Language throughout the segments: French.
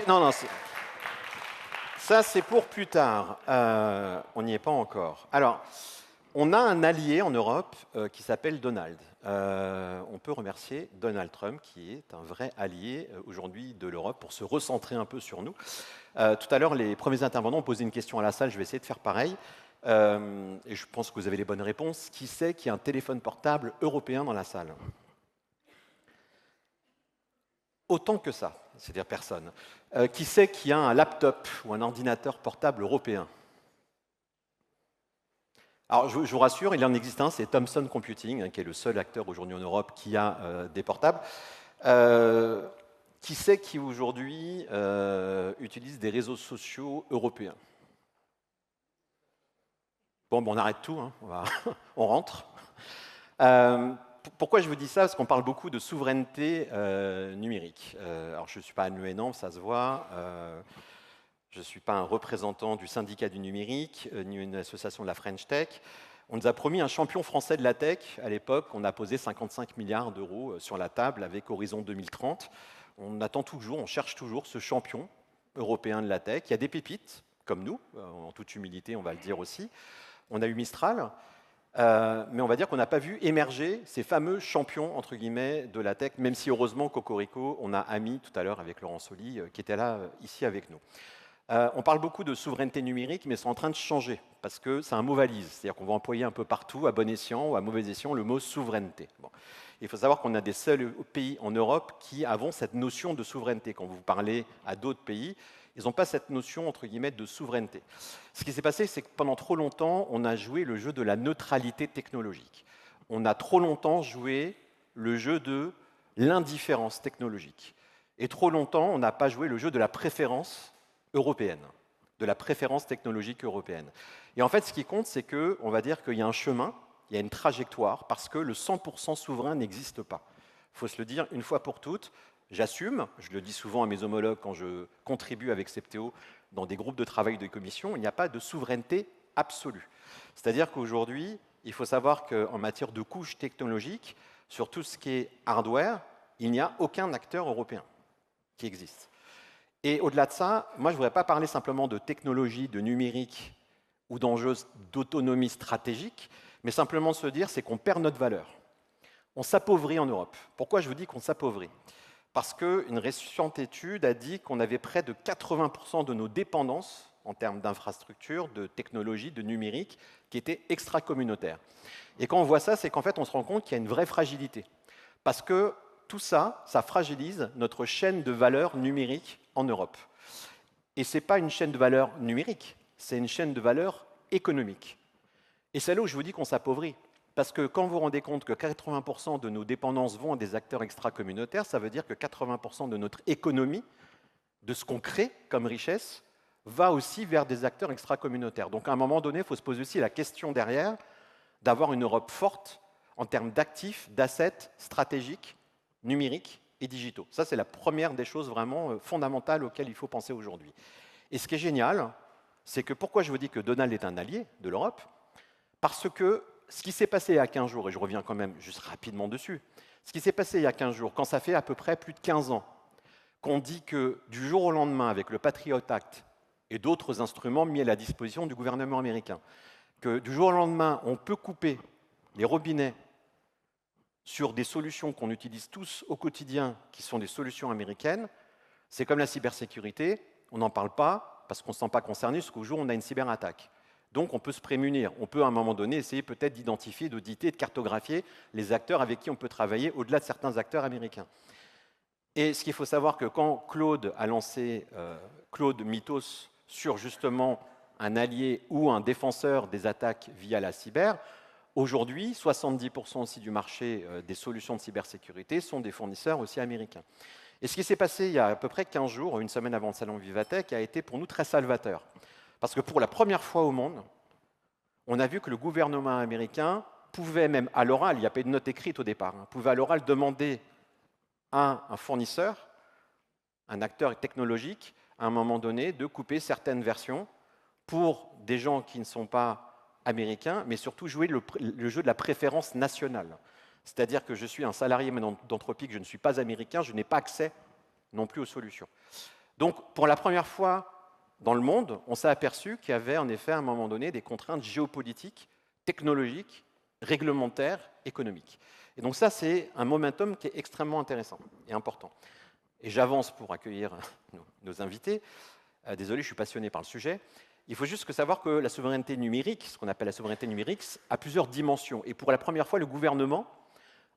Non, non, ça c'est pour plus tard. On n'y est pas encore. Alors, on a un allié en Europe qui s'appelle Donald. On peut remercier Donald Trump, qui est un vrai allié aujourd'hui de l'Europe, pour se recentrer un peu sur nous. Tout à l'heure, les premiers intervenants ont posé une question à la salle, je vais essayer de faire pareil. Et je pense que vous avez les bonnes réponses. Qui sait qu'il y a un téléphone portable européen dans la salle? Autant que ça, c'est-à-dire personne. Qui sait qu'il y a un laptop ou un ordinateur portable européen? Alors, je vous rassure, il en existe un, c'est Thomson Computing, qui est le seul acteur aujourd'hui en Europe qui a des portables. Qui sait qui aujourd'hui utilise des réseaux sociaux européens? Bon, on arrête tout, hein, on rentre. Pourquoi je vous dis ça? Parce qu'on parle beaucoup de souveraineté numérique. Alors, je ne suis pas un ENAM, ça se voit. Je ne suis pas un représentant du syndicat du numérique, ni une association de la French Tech. On nous a promis un champion français de la tech. À l'époque, on a posé 55 milliards d'euros sur la table avec Horizon 2030. On attend toujours, on cherche toujours ce champion européen de la tech. Il y a des pépites, comme nous, en toute humilité, on va le dire aussi. On a eu Mistral, mais on va dire qu'on n'a pas vu émerger ces fameux champions, entre guillemets, de la tech, même si heureusement, Cocorico, on a Ami tout à l'heure avec Laurent Soli, qui était là, ici avec nous. On parle beaucoup de souveraineté numérique, mais c'est en train de changer, parce que c'est un mot valise, c'est-à-dire qu'on va employer un peu partout, à bon escient ou à mauvais escient, le mot souveraineté. Bon. Il faut savoir qu'on a des seuls pays en Europe qui avons cette notion de souveraineté. Quand vous parlez à d'autres pays, ils n'ont pas cette notion, entre guillemets, de souveraineté. Ce qui s'est passé, c'est que pendant trop longtemps, on a joué le jeu de la neutralité technologique. On a trop longtemps joué le jeu de l'indifférence technologique. Et trop longtemps, on n'a pas joué le jeu de la préférence européenne, de la préférence technologique européenne. Et en fait, ce qui compte, c'est qu'on va dire qu'il y a un chemin, il y a une trajectoire, parce que le 100% souverain n'existe pas. Il faut se le dire une fois pour toutes. J'assume, je le dis souvent à mes homologues quand je contribue avec Septéo dans des groupes de travail de commission, il n'y a pas de souveraineté absolue. C'est-à-dire qu'aujourd'hui, il faut savoir qu'en matière de couches technologiques, sur tout ce qui est hardware, il n'y a aucun acteur européen qui existe. Et au-delà de ça, moi je ne voudrais pas parler simplement de technologie, de numérique ou d'enjeux d'autonomie stratégique, mais simplement se dire c'est qu'on perd notre valeur. On s'appauvrit en Europe. Pourquoi je vous dis qu'on s'appauvrit? Parce qu'une récente étude a dit qu'on avait près de 80% de nos dépendances en termes d'infrastructures, de technologie, de numérique, qui étaient extra-communautaires. Et quand on voit ça, c'est qu'en fait on se rend compte qu'il y a une vraie fragilité. Parce que tout ça, ça fragilise notre chaîne de valeur numérique en Europe. Et ce n'est pas une chaîne de valeur numérique, c'est une chaîne de valeur économique. Et c'est là où je vous dis qu'on s'appauvrit. Parce que quand vous vous rendez compte que 80% de nos dépendances vont à des acteurs extra-communautaires, ça veut dire que 80% de notre économie, de ce qu'on crée comme richesse, va aussi vers des acteurs extra-communautaires. Donc à un moment donné, il faut se poser aussi la question derrière d'avoir une Europe forte en termes d'actifs, d'assets stratégiques, numériques et digitaux. Ça, c'est la première des choses vraiment fondamentales auxquelles il faut penser aujourd'hui. Et ce qui est génial, c'est que pourquoi je vous dis que Donald est un allié de l'Europe? Parce que ce qui s'est passé il y a 15 jours, et je reviens quand même juste rapidement dessus, ce qui s'est passé il y a 15 jours, quand ça fait à peu près plus de 15 ans, qu'on dit que du jour au lendemain, avec le Patriot Act et d'autres instruments mis à la disposition du gouvernement américain, que du jour au lendemain, on peut couper les robinets sur des solutions qu'on utilise tous au quotidien, qui sont des solutions américaines, c'est comme la cybersécurité, on n'en parle pas parce qu'on ne se sent pas concerné jusqu'au jour où on a une cyberattaque. Donc on peut se prémunir, on peut à un moment donné essayer peut-être d'identifier, d'auditer, de cartographier les acteurs avec qui on peut travailler au-delà de certains acteurs américains. Et ce qu'il faut savoir que quand Claude a lancé Claude Mythos sur justement un allié ou un défenseur des attaques via la cyber, aujourd'hui 70% aussi du marché des solutions de cybersécurité sont des fournisseurs aussi américains. Et ce qui s'est passé il y a à peu près 15 jours, une semaine avant le salon Vivatech, a été pour nous très salvateur. Parce que pour la première fois au monde, on a vu que le gouvernement américain pouvait même à l'oral, il n'y a pas eu de note écrite au départ, pouvait à l'oral demander à un fournisseur, un acteur technologique, à un moment donné, de couper certaines versions pour des gens qui ne sont pas américains, mais surtout jouer le jeu de la préférence nationale. C'est-à-dire que je suis un salarié d'Anthropic, je ne suis pas américain, je n'ai pas accès non plus aux solutions. Donc, pour la première fois dans le monde, on s'est aperçu qu'il y avait en effet à un moment donné des contraintes géopolitiques, technologiques, réglementaires, économiques. Et donc ça, c'est un momentum qui est extrêmement intéressant et important. Et j'avance pour accueillir nos invités. Désolé, je suis passionné par le sujet. Il faut juste savoir que la souveraineté numérique, ce qu'on appelle la souveraineté numérique, a plusieurs dimensions. Et pour la première fois, le gouvernement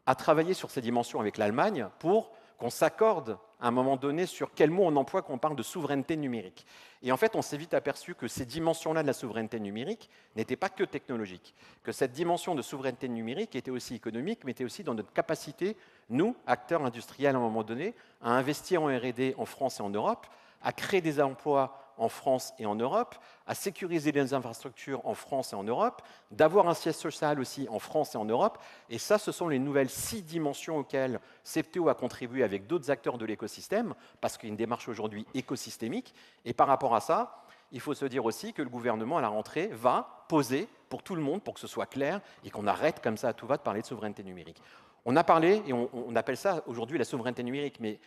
a travaillé sur ces dimensions avec l'Allemagne pour qu'on s'accorde à un moment donné sur quel mot on emploie quand on parle de souveraineté numérique. Et en fait, on s'est vite aperçu que ces dimensions-là de la souveraineté numérique n'étaient pas que technologiques, que cette dimension de souveraineté numérique était aussi économique, mais était aussi dans notre capacité, nous, acteurs industriels à un moment donné, à investir en R&D en France et en Europe, à créer des emplois en France et en Europe, à sécuriser les infrastructures en France et en Europe, d'avoir un siège social aussi en France et en Europe. Et ça, ce sont les nouvelles 6 dimensions auxquelles Septéo a contribué avec d'autres acteurs de l'écosystème, parce qu'il y a une démarche aujourd'hui écosystémique. Et par rapport à ça, il faut se dire aussi que le gouvernement, à la rentrée, va poser pour tout le monde, pour que ce soit clair, et qu'on arrête comme ça à tout va de parler de souveraineté numérique. On a parlé, et on appelle ça aujourd'hui la souveraineté numérique, mais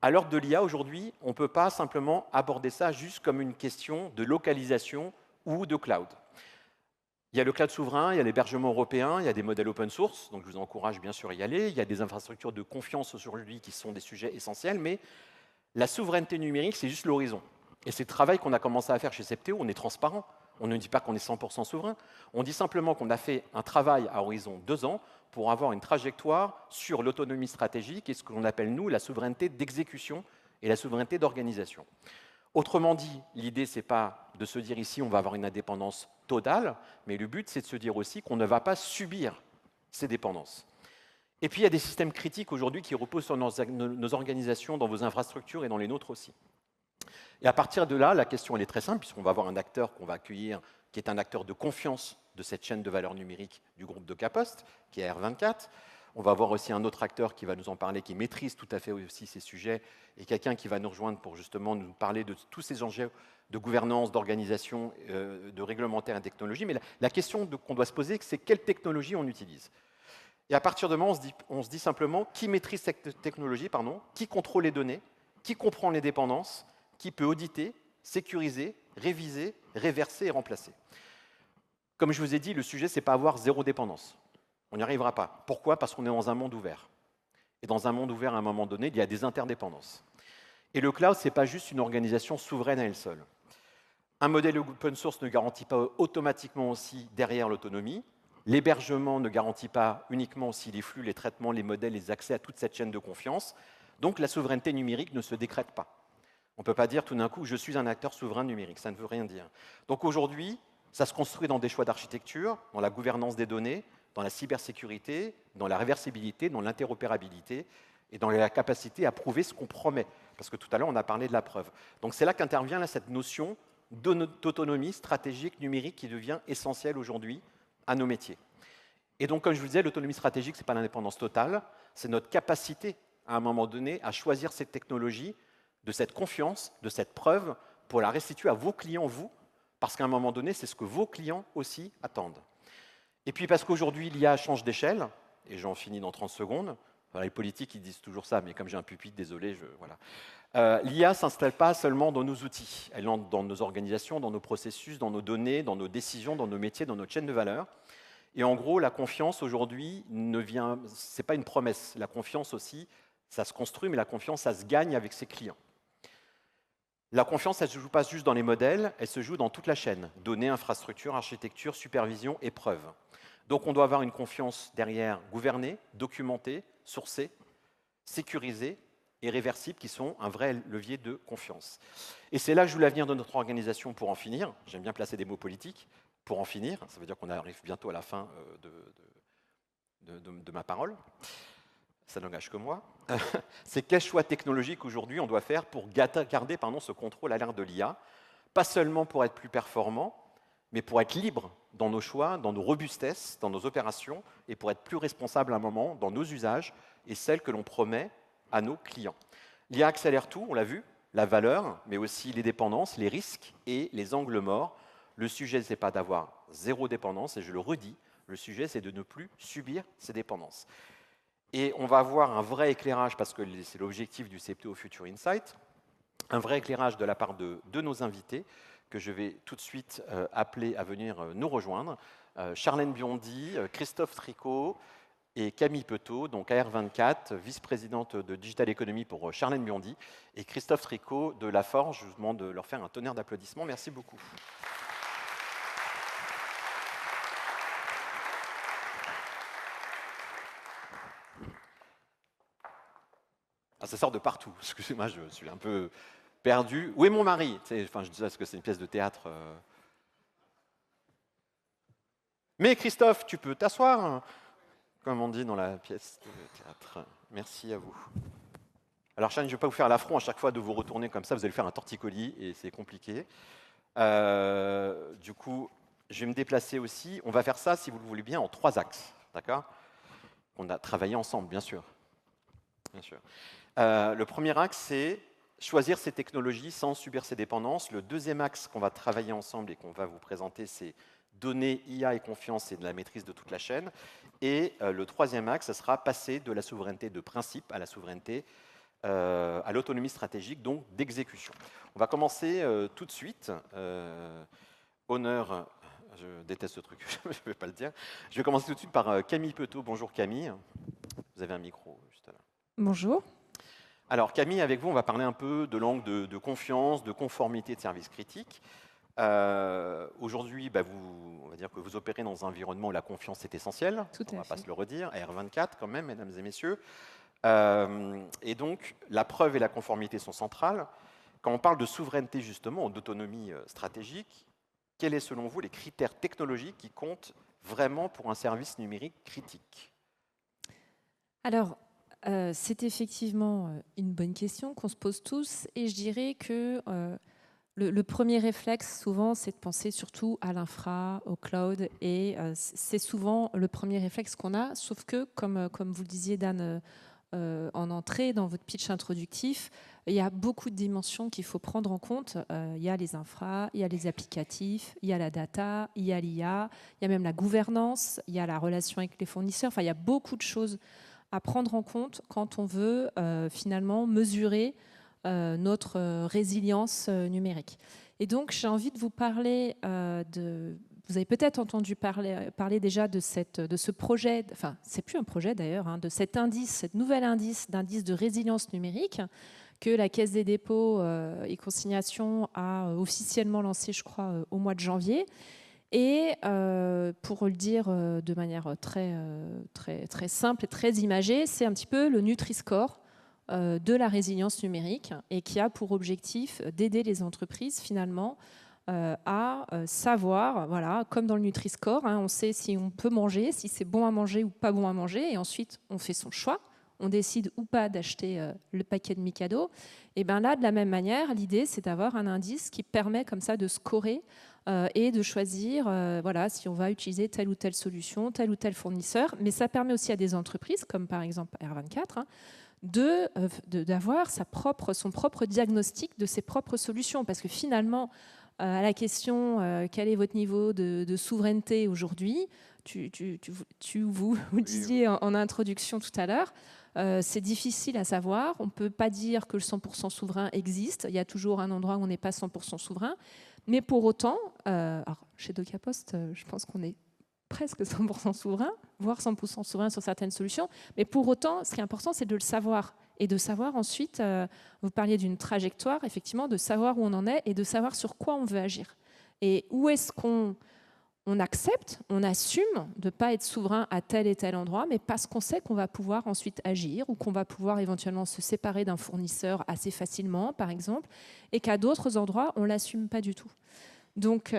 à l'heure de l'IA, aujourd'hui, on ne peut pas simplement aborder ça juste comme une question de localisation ou de cloud. Il y a le cloud souverain, il y a l'hébergement européen, il y a des modèles open source, donc je vous encourage bien sûr à y aller. Il y a des infrastructures de confiance aujourd'hui qui sont des sujets essentiels, mais la souveraineté numérique, c'est juste l'horizon. Et c'est le travail qu'on a commencé à faire chez Septéo, on est transparent. On ne dit pas qu'on est 100% souverain, on dit simplement qu'on a fait un travail à horizon 2 ans pour avoir une trajectoire sur l'autonomie stratégique et ce que l'on appelle, nous, la souveraineté d'exécution et la souveraineté d'organisation. Autrement dit, l'idée, ce n'est pas de se dire ici, on va avoir une indépendance totale, mais le but, c'est de se dire aussi qu'on ne va pas subir ces dépendances. Et puis, il y a des systèmes critiques aujourd'hui qui reposent sur nos organisations, dans vos infrastructures et dans les nôtres aussi. Et à partir de là, la question, elle est très simple, puisqu'on va avoir un acteur qu'on va accueillir, qui est un acteur de confiance de cette chaîne de valeur numérique du groupe de Caposte, qui est R24. On va avoir aussi un autre acteur qui va nous en parler, qui maîtrise tout à fait aussi ces sujets, et quelqu'un qui va nous rejoindre pour justement nous parler de tous ces enjeux de gouvernance, d'organisation, de réglementaire et de technologie. Mais la question qu'on doit se poser, c'est quelle technologie on utilise. Et à partir de là, on se dit simplement qui maîtrise cette technologie, qui contrôle les données, qui comprend les dépendances, qui peut auditer, sécuriser, réviser, réverser et remplacer. Comme je vous ai dit, le sujet, ce n'est pas avoir zéro dépendance. On n'y arrivera pas. Pourquoi? Parce qu'on est dans un monde ouvert. Et dans un monde ouvert, à un moment donné, il y a des interdépendances. Et le cloud, ce n'est pas juste une organisation souveraine à elle seule. Un modèle open source ne garantit pas automatiquement aussi derrière l'autonomie. L'hébergement ne garantit pas uniquement aussi les flux, les traitements, les modèles, les accès à toute cette chaîne de confiance. Donc la souveraineté numérique ne se décrète pas. On ne peut pas dire tout d'un coup, je suis un acteur souverain numérique, ça ne veut rien dire. Donc aujourd'hui, ça se construit dans des choix d'architecture, dans la gouvernance des données, dans la cybersécurité, dans la réversibilité, dans l'interopérabilité et dans la capacité à prouver ce qu'on promet. Parce que tout à l'heure, on a parlé de la preuve. Donc c'est là qu'intervient là, cette notion d'autonomie stratégique numérique qui devient essentielle aujourd'hui à nos métiers. Et donc, comme je vous disais, l'autonomie stratégique, ce n'est pas l'indépendance totale, c'est notre capacité, à un moment donné, à choisir cette technologie, de cette confiance, de cette preuve, pour la restituer à vos clients, vous, parce qu'à un moment donné, c'est ce que vos clients aussi attendent. Et puis parce qu'aujourd'hui, l'IA change d'échelle, et j'en finis dans 30 secondes, voilà, les politiques, ils disent toujours ça, mais comme j'ai un pupitre, désolé, voilà. L'IA ne s'installe pas seulement dans nos outils, elle entre dans nos organisations, dans nos processus, dans nos données, dans nos décisions, dans nos métiers, dans notre chaîne de valeur. Et en gros, la confiance aujourd'hui ce n'est pas une promesse. La confiance aussi, ça se construit, mais la confiance, ça se gagne avec ses clients. La confiance, elle ne se joue pas juste dans les modèles, elle se joue dans toute la chaîne. Données, infrastructures, architecture, supervision et preuves. Donc on doit avoir une confiance derrière gouvernée, documentée, sourcée, sécurisée et réversible, qui sont un vrai levier de confiance. Et c'est là que joue l'avenir de notre organisation pour en finir. J'aime bien placer des mots politiques. Pour en finir, ça veut dire qu'on arrive bientôt à la fin de ma parole. Ça n'engage que moi. C'est quel choix technologique aujourd'hui on doit faire pour garder ce contrôle à l'ère de l'IA, pas seulement pour être plus performant, mais pour être libre dans nos choix, dans nos robustesses, dans nos opérations, et pour être plus responsable à un moment dans nos usages et celles que l'on promet à nos clients. L'IA accélère tout, on l'a vu, la valeur, mais aussi les dépendances, les risques et les angles morts. Le sujet, ce n'est pas d'avoir zéro dépendance, et je le redis, le sujet, c'est de ne plus subir ces dépendances. Et on va avoir un vrai éclairage, parce que c'est l'objectif du Septéo Future Insight, un vrai éclairage de la part de nos invités, que je vais tout de suite appeler à venir nous rejoindre. Charlène Biondi, Christophe Tricot et Camille Petot, donc AR24, vice-présidente de Digital Economy pour Charlène Biondi, et Christophe Tricot de La Forge. Je vous demande de leur faire un tonnerre d'applaudissements. Merci beaucoup. Ah, ça sort de partout. Excusez-moi, je suis un peu perdu. Où est mon mari? Enfin, je dis ça parce que c'est une pièce de théâtre. Mais Christophe, tu peux t'asseoir, comme on dit dans la pièce de théâtre. Merci à vous. Alors, Chane, je ne vais pas vous faire l'affront à chaque fois de vous retourner comme ça. Vous allez faire un torticolis et c'est compliqué. Du coup, je vais me déplacer aussi. On va faire ça, si vous le voulez bien, en 3 axes. D'accord? On a travaillé ensemble, bien sûr. Bien sûr. Le premier axe, c'est choisir ces technologies sans subir ces dépendances. Le deuxième axe qu'on va travailler ensemble et qu'on va vous présenter, c'est donner IA et confiance et de la maîtrise de toute la chaîne. Et le troisième axe, ce sera passer de la souveraineté de principe à la souveraineté, à l'autonomie stratégique, donc d'exécution. On va commencer tout de suite. Honneur, je déteste ce truc, je ne vais pas le dire. Je vais commencer tout de suite par Camille Petot. Bonjour Camille. Vous avez un micro juste là. Bonjour. Alors Camille, avec vous, on va parler un peu de l'angle de confiance, de conformité de services critiques. Aujourd'hui, on va dire que vous opérez dans un environnement où la confiance est essentielle. Tout on ne va fait. pas se le redire. AR24 quand même, mesdames et messieurs. Et donc, la preuve et la conformité sont centrales. Quand on parle de souveraineté, justement, d'autonomie stratégique, quels sont, selon vous, les critères technologiques qui comptent vraiment pour un service numérique critique? Alors, c'est effectivement une bonne question qu'on se pose tous. Et je dirais que le premier réflexe, souvent, c'est de penser surtout à l'infra, au cloud. Et c'est souvent le premier réflexe qu'on a. Sauf que, comme vous le disiez, Dan, en entrée, dans votre pitch introductif, il y a beaucoup de dimensions qu'il faut prendre en compte. Il y a les infras, il y a les applicatifs, il y a la data, il y a l'IA, il y a même la gouvernance, il y a la relation avec les fournisseurs. Enfin, il y a beaucoup de choses à prendre en compte quand on veut finalement mesurer notre résilience numérique. Et donc, j'ai envie de vous parler de... Vous avez peut-être entendu parler déjà de ce projet, enfin, c'est plus un projet d'ailleurs, hein, de cet indice, cette nouvel indice de résilience numérique que la Caisse des dépôts et consignations a officiellement lancé, je crois, au mois de janvier. Et pour le dire de manière très simple et très imagée, c'est un petit peu le Nutri-Score de la résilience numérique et qui a pour objectif d'aider les entreprises finalement à savoir, voilà, comme dans le Nutri-Score, hein, on sait si on peut manger, si c'est bon à manger ou pas bon à manger, et ensuite on fait son choix, on décide ou pas d'acheter le paquet de Mikado. Et bien là, de la même manière, l'idée c'est d'avoir un indice qui permet comme ça de scorer et de choisir voilà, si on va utiliser telle ou telle solution, tel ou tel fournisseur. Mais ça permet aussi à des entreprises, comme par exemple AR24, hein, d'avoir son propre diagnostic de ses propres solutions. Parce que finalement, à la question quel est votre niveau de souveraineté aujourd'hui, vous disiez en introduction tout à l'heure, c'est difficile à savoir. On ne peut pas dire que le 100% souverain existe. Il y a toujours un endroit où on n'est pas 100% souverain. Mais pour autant, alors chez DocaPost, je pense qu'on est presque 100% souverain, voire 100% souverain sur certaines solutions. Mais pour autant, ce qui est important, c'est de le savoir. Et de savoir ensuite, vous parliez d'une trajectoire, effectivement, de savoir où on en est et de savoir sur quoi on veut agir. Et où est-ce qu'on accepte, on assume de ne pas être souverain à tel et tel endroit, mais parce qu'on sait qu'on va pouvoir ensuite agir ou qu'on va pouvoir éventuellement se séparer d'un fournisseur assez facilement, par exemple, et qu'à d'autres endroits, on ne l'assume pas du tout. Donc,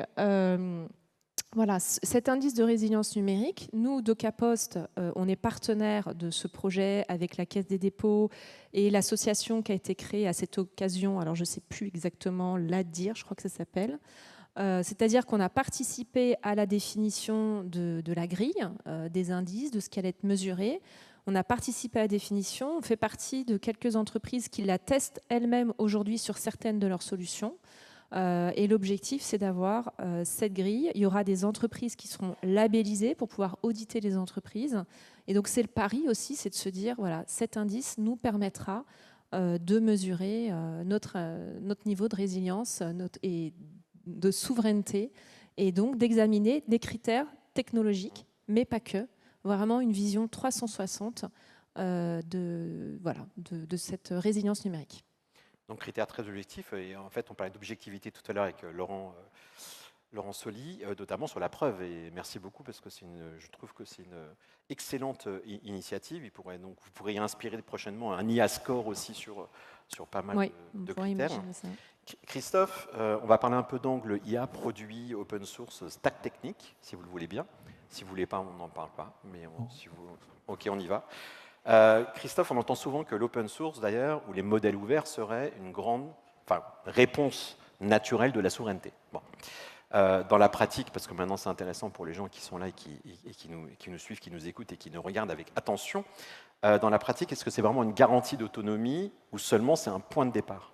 voilà, cet indice de résilience numérique, nous, DocaPost, on est partenaire de ce projet avec la Caisse des dépôts et l'association qui a été créée à cette occasion, alors je ne sais plus exactement l'ADIR, je crois que ça s'appelle. C'est-à-dire qu'on a participé à la définition de la grille des indices, de ce qui allait être mesuré. On a participé à la définition, on fait partie de quelques entreprises qui la testent elles-mêmes aujourd'hui sur certaines de leurs solutions. Et l'objectif, c'est d'avoir cette grille. Il y aura des entreprises qui seront labellisées pour pouvoir auditer les entreprises. Et donc, c'est le pari aussi, c'est de se dire, voilà, cet indice nous permettra de mesurer notre niveau de résilience et de souveraineté, et donc d'examiner des critères technologiques, mais pas que, vraiment une vision 360 de cette résilience numérique. Donc critères très objectifs, et en fait on parlait d'objectivité tout à l'heure avec Laurent Soli, notamment sur la preuve, et merci beaucoup parce que je trouve que c'est une excellente initiative. Vous pourriez inspirer prochainement un IA score aussi sur pas mal de critères. Ça. Christophe, on va parler un peu d'angle IA, produit, open source, stack technique, si vous le voulez bien. Si vous ne voulez pas, on n'en parle pas, mais ok, on y va. Christophe, on entend souvent que l'open source, d'ailleurs, ou les modèles ouverts seraient une grande réponse naturelle de la souveraineté. Bon. Dans la pratique, parce que maintenant c'est intéressant pour les gens qui sont là et qui nous suivent, qui nous écoutent et qui nous regardent avec attention, dans la pratique, est-ce que c'est vraiment une garantie d'autonomie ou seulement c'est un point de départ ?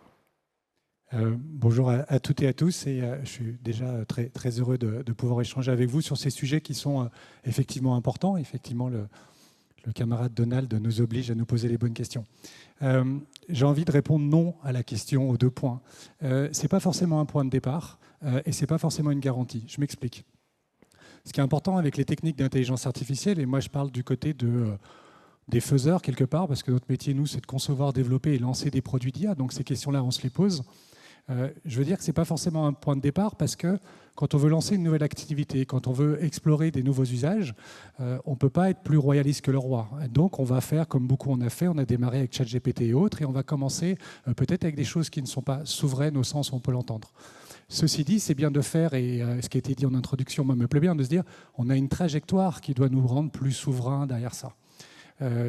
Bonjour à toutes et à tous, et je suis déjà très, très heureux de pouvoir échanger avec vous sur ces sujets qui sont effectivement importants. Effectivement, le camarade Donald nous oblige à nous poser les bonnes questions. J'ai envie de répondre non à la question aux 2 points. Ce n'est pas forcément un point de départ et ce n'est pas forcément une garantie. Je m'explique. Ce qui est important avec les techniques d'intelligence artificielle, et moi je parle du côté des faiseurs quelque part, parce que notre métier, nous, c'est de concevoir, développer et lancer des produits d'IA, donc ces questions-là, on se les pose. Je veux dire que ce n'est pas forcément un point de départ parce que quand on veut lancer une nouvelle activité, quand on veut explorer des nouveaux usages, on ne peut pas être plus royaliste que le roi. Donc on va faire comme beaucoup on a fait, on a démarré avec ChatGPT et autres, et on va commencer peut-être avec des choses qui ne sont pas souveraines au sens où on peut l'entendre. Ceci dit, c'est bien de faire, et ce qui a été dit en introduction, moi, me plaît bien, de se dire on a une trajectoire qui doit nous rendre plus souverains derrière ça.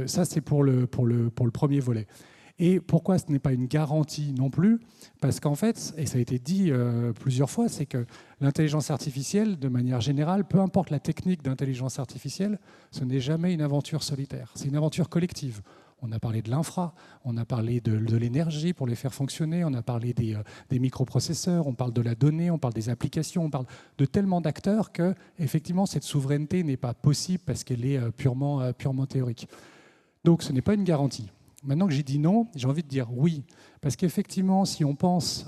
Ça, c'est pour le premier volet. Et pourquoi ce n'est pas une garantie non plus? Parce qu'en fait, et ça a été dit plusieurs fois, c'est que l'intelligence artificielle, de manière générale, peu importe la technique d'intelligence artificielle, ce n'est jamais une aventure solitaire, c'est une aventure collective. On a parlé de l'infra, on a parlé de l'énergie pour les faire fonctionner, on a parlé des microprocesseurs, on parle de la donnée, on parle des applications, on parle de tellement d'acteurs que, effectivement, cette souveraineté n'est pas possible parce qu'elle est purement théorique. Donc ce n'est pas une garantie. Maintenant que j'ai dit non, j'ai envie de dire oui. Parce qu'effectivement, si on pense,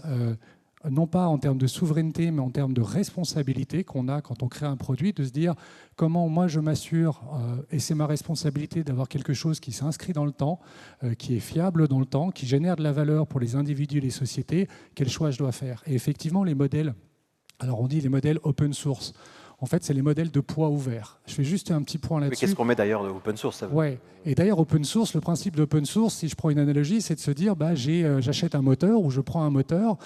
non pas en termes de souveraineté, mais en termes de responsabilité qu'on a quand on crée un produit, de se dire comment moi je m'assure, et c'est ma responsabilité d'avoir quelque chose qui s'inscrit dans le temps, qui est fiable dans le temps, qui génère de la valeur pour les individus et les sociétés, quel choix je dois faire. Et effectivement, les modèles, alors on dit les modèles open source. En fait, c'est les modèles de poids ouvert. Je fais juste un petit point là-dessus. Qu'est-ce qu'on met d'ailleurs de open source? Ouais. Et d'ailleurs, open source, le principe d'open source, si je prends une analogie, c'est de se dire j'achète un moteur ou je prends un moteur,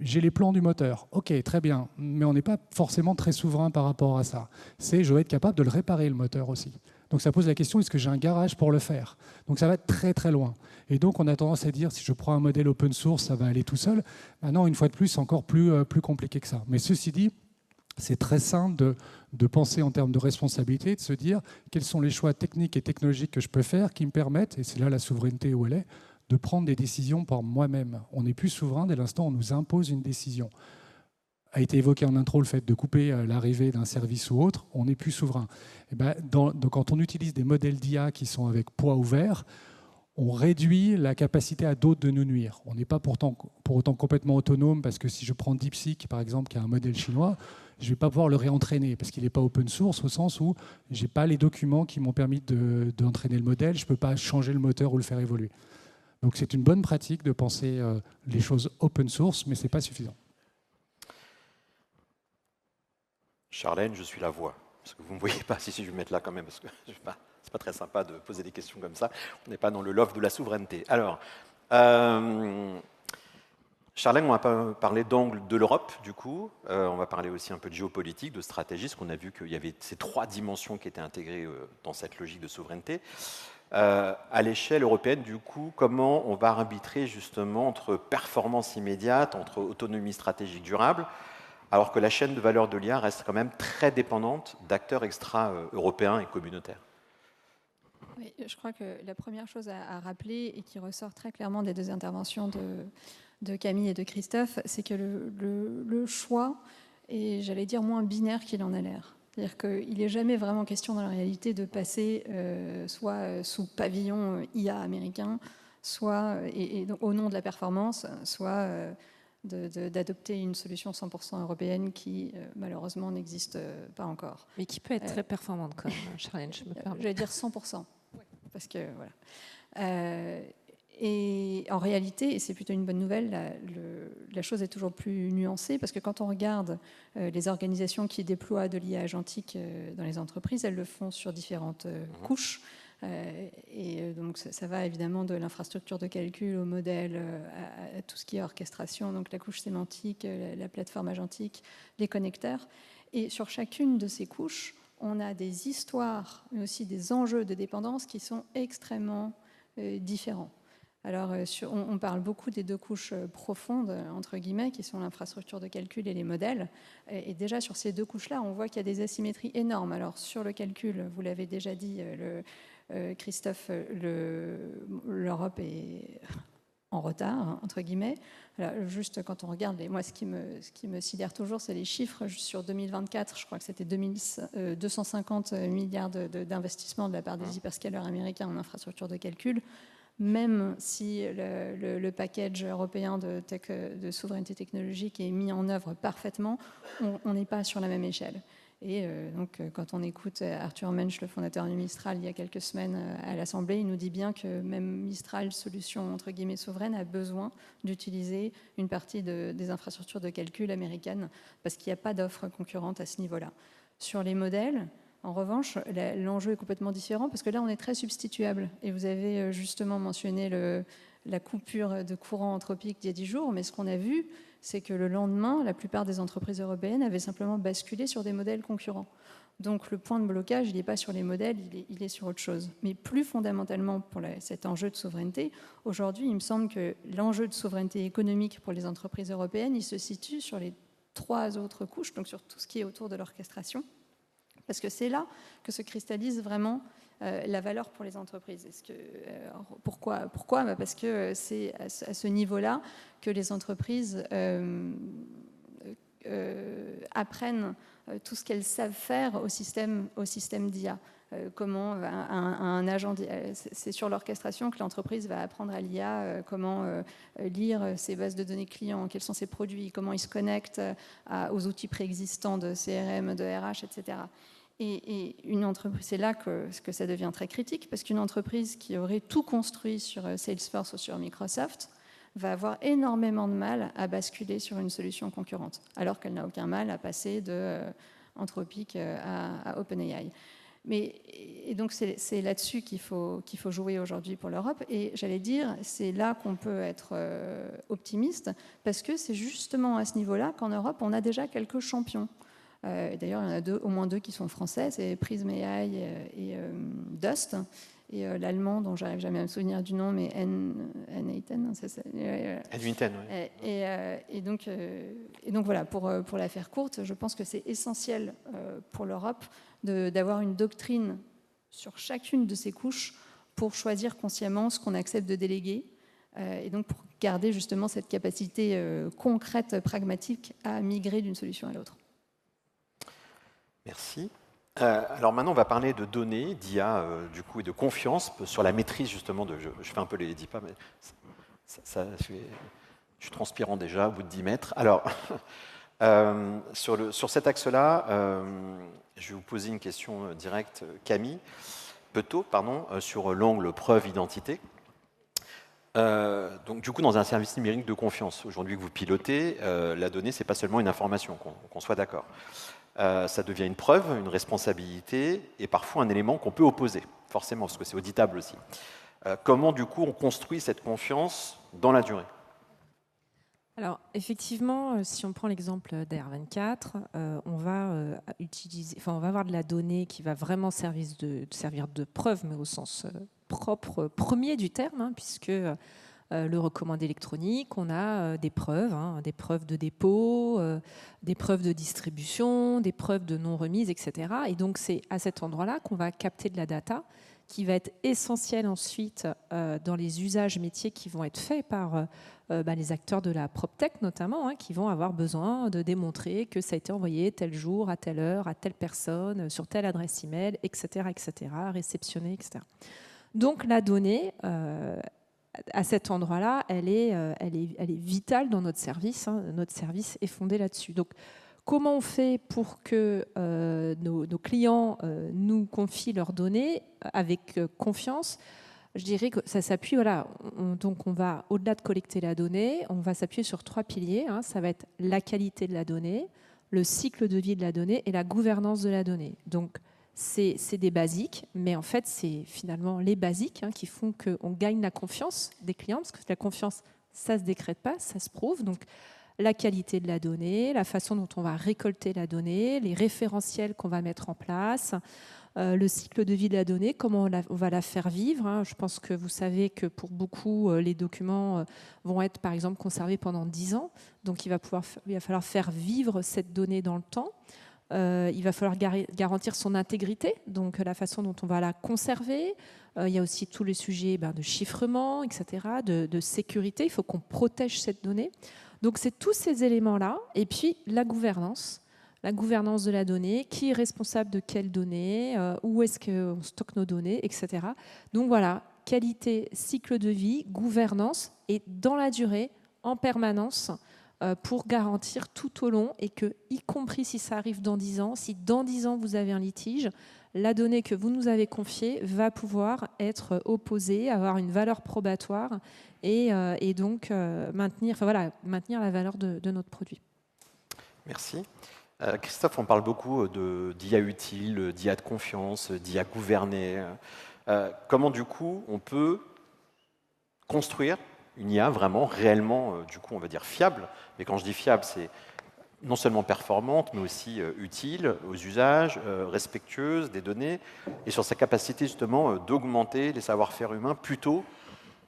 j'ai les plans du moteur. Ok, très bien. Mais on n'est pas forcément très souverain par rapport à ça. Je dois être capable de le réparer, le moteur aussi. Donc ça pose la question, est-ce que j'ai un garage pour le faire? Donc ça va être très très loin. Et donc on a tendance à dire, si je prends un modèle open source, ça va aller tout seul. Maintenant, une fois de plus, c'est encore plus compliqué que ça. Mais ceci dit, c'est très simple de penser en termes de responsabilité, de se dire quels sont les choix techniques et technologiques que je peux faire qui me permettent, et c'est là la souveraineté où elle est, de prendre des décisions par moi-même. On n'est plus souverain dès l'instant où on nous impose une décision. A été évoqué en intro le fait de couper l'arrivée d'un service ou autre, on n'est plus souverain. Et donc quand on utilise des modèles d'IA qui sont avec poids ouvert, on réduit la capacité à d'autres de nous nuire. On n'est pas pour autant complètement autonome, parce que si je prends DeepSeek, par exemple, qui est un modèle chinois, je ne vais pas pouvoir le réentraîner, parce qu'il n'est pas open source, au sens où je n'ai pas les documents qui m'ont permis d'entraîner le modèle, je ne peux pas changer le moteur ou le faire évoluer. Donc c'est une bonne pratique de penser les choses open source, mais ce n'est pas suffisant. Charlène, je suis la voix. Parce que vous ne me voyez pas, si je vais me mettre là quand même, parce que ce n'est pas très sympa de poser des questions comme ça. On n'est pas dans le loft de la souveraineté. Alors, Charlène, on va pas parler d'angle de l'Europe, du coup. On va parler aussi un peu de géopolitique, de stratégie, parce qu'on a vu qu'il y avait ces 3 dimensions qui étaient intégrées dans cette logique de souveraineté. À l'échelle européenne, du coup, comment on va arbitrer justement entre performance immédiate, entre autonomie stratégique durable, alors que la chaîne de valeur de l'IA reste quand même très dépendante d'acteurs extra-européens et communautaires? Oui, je crois que la première chose à rappeler, et qui ressort très clairement des 2 interventions de Camille et de Christophe, c'est que le choix est, j'allais dire, moins binaire qu'il en a l'air. C'est-à-dire qu'il n'est jamais vraiment question dans la réalité de passer soit sous pavillon IA américain, soit, et donc, au nom de la performance, soit d'adopter une solution 100% européenne qui, malheureusement, n'existe pas encore. Mais qui peut être très performante comme challenge, je me permets. Je vais dire 100%, parce que voilà. Et en réalité, et c'est plutôt une bonne nouvelle, la chose est toujours plus nuancée, parce que quand on regarde les organisations qui déploient de l'IA agentique dans les entreprises, elles le font sur différentes couches. Et donc ça va évidemment de l'infrastructure de calcul au modèle, à tout ce qui est orchestration, donc la couche sémantique, la plateforme agentique, les connecteurs. Et sur chacune de ces couches, on a des histoires, mais aussi des enjeux de dépendance qui sont extrêmement différents. Alors, on parle beaucoup des deux couches profondes, entre guillemets, qui sont l'infrastructure de calcul et les modèles. Et déjà, sur ces deux couches-là, on voit qu'il y a des asymétries énormes. Alors, sur le calcul, vous l'avez déjà dit, Christophe, l'Europe est en retard, entre guillemets. Alors, juste quand on regarde, moi, ce qui me sidère toujours, c'est les chiffres. Sur 2024, je crois que c'était 250 milliards d'investissements de la part des hyperscalers américains en infrastructure de calcul. Même si le package européen de souveraineté technologique est mis en œuvre parfaitement, on n'est pas sur la même échelle. Et donc, quand on écoute Arthur Mensch, le fondateur de Mistral, il y a quelques semaines à l'Assemblée, il nous dit bien que même Mistral, solution entre guillemets souveraine, a besoin d'utiliser une partie des infrastructures de calcul américaines parce qu'il n'y a pas d'offre concurrente à ce niveau-là. Sur les modèles, en revanche, l'enjeu est complètement différent parce que là, on est très substituable. Et vous avez justement mentionné la coupure de courant anthropique d'il y a 10 jours, mais ce qu'on a vu, c'est que le lendemain, la plupart des entreprises européennes avaient simplement basculé sur des modèles concurrents. Donc le point de blocage, il n'est pas sur les modèles, il est sur autre chose. Mais plus fondamentalement, pour cet enjeu de souveraineté, aujourd'hui, il me semble que l'enjeu de souveraineté économique pour les entreprises européennes, il se situe sur les 3 autres couches, donc sur tout ce qui est autour de l'orchestration. Parce que c'est là que se cristallise vraiment la valeur pour les entreprises. Pourquoi ? Parce que c'est à ce niveau-là que les entreprises apprennent tout ce qu'elles savent faire au système d'IA. Comment un agent, c'est sur l'orchestration que l'entreprise va apprendre à l'IA comment lire ses bases de données clients, quels sont ses produits, comment ils se connectent aux outils préexistants de CRM, de RH, etc. Et une entreprise, c'est là que ça devient très critique, parce qu'une entreprise qui aurait tout construit sur Salesforce ou sur Microsoft va avoir énormément de mal à basculer sur une solution concurrente, alors qu'elle n'a aucun mal à passer de Anthropic à OpenAI. Et donc c'est là-dessus qu'il faut jouer aujourd'hui pour l'Europe. Et j'allais dire, c'est là qu'on peut être optimiste, parce que c'est justement à ce niveau-là qu'en Europe, on a déjà quelques champions. D'ailleurs, il y en a au moins deux qui sont français, c'est Prism AI et Dust. Et l'allemand, dont j'arrive jamais à me souvenir du nom, mais N8N, c'est ça. N8N, oui. Et donc voilà, pour la faire courte, je pense que c'est essentiel pour l'Europe d'avoir une doctrine sur chacune de ces couches pour choisir consciemment ce qu'on accepte de déléguer, et donc pour garder justement cette capacité concrète, pragmatique à migrer d'une solution à l'autre. Merci. Alors maintenant, on va parler de données, d'IA, du coup, et de confiance sur la maîtrise, justement, je fais un peu les 10 pas, mais je suis transpirant déjà au bout de 10 mètres. Alors, sur cet axe-là, je vais vous poser une question directe, Camille Petot, sur l'angle preuve-identité. Donc, du coup, dans un service numérique de confiance, aujourd'hui que vous pilotez, la donnée, ce n'est pas seulement une information, qu'on soit d'accord. Ça devient une preuve, une responsabilité et parfois un élément qu'on peut opposer, forcément, parce que c'est auditable aussi. Comment, du coup, on construit cette confiance dans la durée ? Alors, effectivement, si on prend l'exemple d'AR24, on va avoir de la donnée qui va vraiment servir de preuve, mais au sens propre, premier du terme, puisque le recommandé électronique, on a des preuves de dépôt, des preuves de distribution, des preuves de non-remise, etc. Et donc, c'est à cet endroit-là qu'on va capter de la data qui va être essentielle ensuite dans les usages métiers qui vont être faits par les acteurs de la PropTech notamment, qui vont avoir besoin de démontrer que ça a été envoyé tel jour, à telle heure, à telle personne, sur telle adresse email, etc., réceptionné, etc. Donc, la donnée à cet endroit-là, elle est vitale dans notre service. Notre service est fondé là-dessus. Donc, comment on fait pour que nos clients nous confient leurs données avec confiance ? Je dirais que ça s'appuie, donc on va, au-delà de collecter la donnée, on va s'appuyer sur 3 piliers. Ça va être la qualité de la donnée, le cycle de vie de la donnée et la gouvernance de la donnée. Donc, c'est des basiques, mais en fait, c'est finalement les basiques qui font qu'on gagne la confiance des clients, parce que la confiance, ça ne se décrète pas, ça se prouve. Donc, la qualité de la donnée, la façon dont on va récolter la donnée, les référentiels qu'on va mettre en place, le cycle de vie de la donnée, comment on va la faire vivre. Je pense que vous savez que pour beaucoup, les documents vont être, par exemple, conservés pendant 10 ans. Donc, il va falloir faire vivre cette donnée dans le temps. Il va falloir garantir son intégrité, donc la façon dont on va la conserver. Il y a aussi tous les sujets de chiffrement, etc., de sécurité. Il faut qu'on protège cette donnée. Donc, c'est tous ces éléments-là. Et puis, la gouvernance de la donnée, qui est responsable de quelles données, où est-ce qu'on stocke nos données, etc. Donc, voilà, qualité, cycle de vie, gouvernance, et dans la durée, en permanence, pour garantir tout au long, et que, y compris si ça arrive dans 10 ans, si dans 10 ans vous avez un litige, la donnée que vous nous avez confiée va pouvoir être opposée, avoir une valeur probatoire et donc maintenir la valeur de notre produit. Merci. Christophe, on parle beaucoup d'IA utile, d'IA de confiance, d'IA gouvernée. Comment, du coup, on peut construire une IA vraiment, réellement, du coup, on va dire fiable. Et quand je dis fiable, c'est non seulement performante, mais aussi utile aux usages, respectueuse des données, et sur sa capacité, justement, d'augmenter les savoir-faire humains plutôt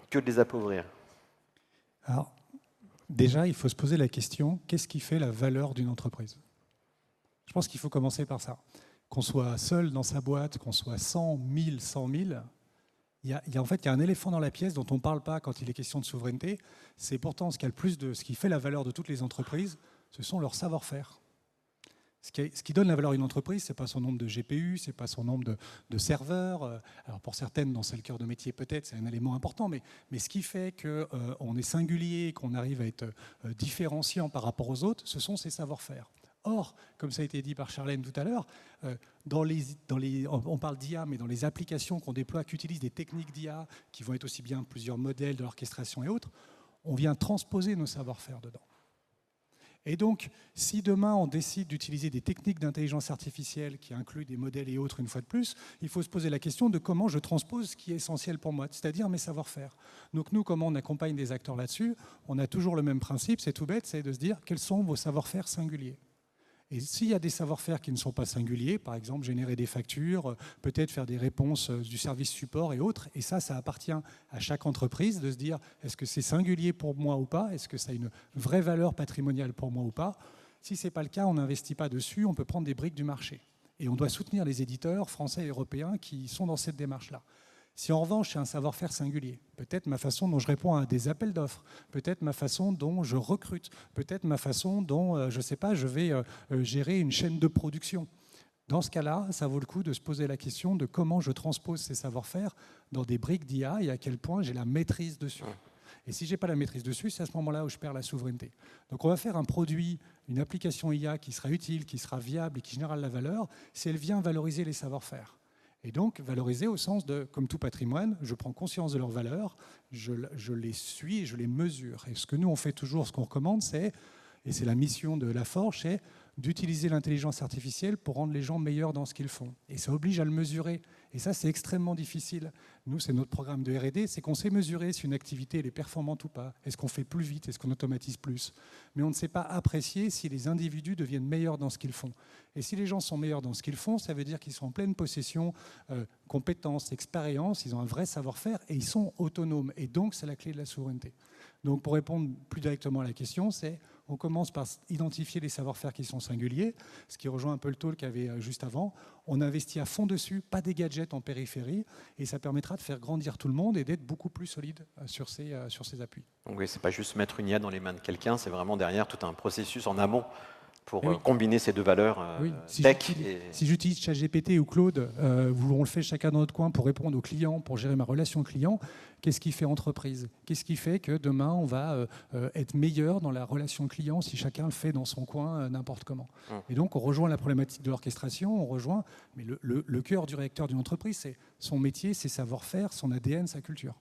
que de les appauvrir. Alors, déjà, il faut se poser la question, qu'est-ce qui fait la valeur d'une entreprise ? Je pense qu'il faut commencer par ça. Qu'on soit seul dans sa boîte, qu'on soit 100, 1000, 100 000, il y a un éléphant dans la pièce dont on ne parle pas quand il est question de souveraineté. C'est pourtant ce qui fait la valeur de toutes les entreprises, ce sont leurs savoir-faire. Ce qui donne la valeur à une entreprise, ce n'est pas son nombre de GPU, ce n'est pas son nombre de serveurs. Alors pour certaines, dans le cœur de métier, peut-être, c'est un élément important, mais ce qui fait qu'on est singulier, qu'on arrive à être différenciant par rapport aux autres, ce sont ces savoir-faire. Or, comme ça a été dit par Charlène tout à l'heure, on parle d'IA, mais dans les applications qu'on déploie, qui utilisent des techniques d'IA, qui vont être aussi bien plusieurs modèles de l'orchestration et autres, on vient transposer nos savoir-faire dedans. Et donc, si demain on décide d'utiliser des techniques d'intelligence artificielle qui incluent des modèles et autres une fois de plus, il faut se poser la question de comment je transpose ce qui est essentiel pour moi, c'est-à-dire mes savoir-faire. Donc nous, comment on accompagne des acteurs là-dessus, on a toujours le même principe, c'est tout bête, c'est de se dire quels sont vos savoir-faire singuliers. Et s'il y a des savoir-faire qui ne sont pas singuliers, par exemple générer des factures, peut-être faire des réponses du service support et autres, et ça appartient à chaque entreprise de se dire est-ce que c'est singulier pour moi ou pas, est-ce que ça a une vraie valeur patrimoniale pour moi ou pas. Si ce n'est pas le cas, on n'investit pas dessus, on peut prendre des briques du marché. Et on doit soutenir les éditeurs français et européens qui sont dans cette démarche-là. Si en revanche, c'est un savoir-faire singulier, peut-être ma façon dont je réponds à des appels d'offres, peut-être ma façon dont je recrute, peut-être ma façon dont, je ne sais pas, je vais gérer une chaîne de production. Dans ce cas-là, ça vaut le coup de se poser la question de comment je transpose ces savoir-faire dans des briques d'IA et à quel point j'ai la maîtrise dessus. Et si je n'ai pas la maîtrise dessus, c'est à ce moment-là où je perds la souveraineté. Donc on va faire un produit, une application IA qui sera utile, qui sera viable et qui générera de la valeur si elle vient valoriser les savoir-faire. Et donc, valoriser au sens de, comme tout patrimoine, je prends conscience de leurs valeurs, je les suis et je les mesure. Et ce que nous, on fait toujours, ce qu'on recommande, c'est, et c'est la mission de Laforge, c'est d'utiliser l'intelligence artificielle pour rendre les gens meilleurs dans ce qu'ils font. Et ça oblige à le mesurer. Et ça, c'est extrêmement difficile. Nous, c'est notre programme de R&D, c'est qu'on sait mesurer si une activité est performante ou pas. Est-ce qu'on fait plus vite? Est-ce qu'on automatise plus? Mais on ne sait pas apprécier si les individus deviennent meilleurs dans ce qu'ils font. Et si les gens sont meilleurs dans ce qu'ils font, ça veut dire qu'ils sont en pleine possession, compétences, expérience, ils ont un vrai savoir-faire et ils sont autonomes. Et donc, c'est la clé de la souveraineté. Donc, pour répondre plus directement à la question, c'est on commence par identifier les savoir-faire qui sont singuliers, ce qui rejoint un peu le talk qu'il y avait juste avant. On investit à fond dessus, pas des gadgets en périphérie, et ça permettra de faire grandir tout le monde et d'être beaucoup plus solide sur ses appuis. Donc oui, c'est pas juste mettre une IA dans les mains de quelqu'un, c'est vraiment derrière tout un processus en amont pour oui. combiner ces deux valeurs oui. tech. Si j'utilise ChatGPT ou Claude, on le fait chacun dans notre coin pour répondre aux clients, pour gérer ma relation client, qu'est-ce qui fait entreprise? Qu'est-ce qui fait que demain, on va être meilleur dans la relation client si chacun le fait dans son coin n'importe comment? Et donc, on rejoint la problématique de l'orchestration, mais le cœur du réacteur d'une entreprise, c'est son métier, ses savoir-faire, son ADN, sa culture.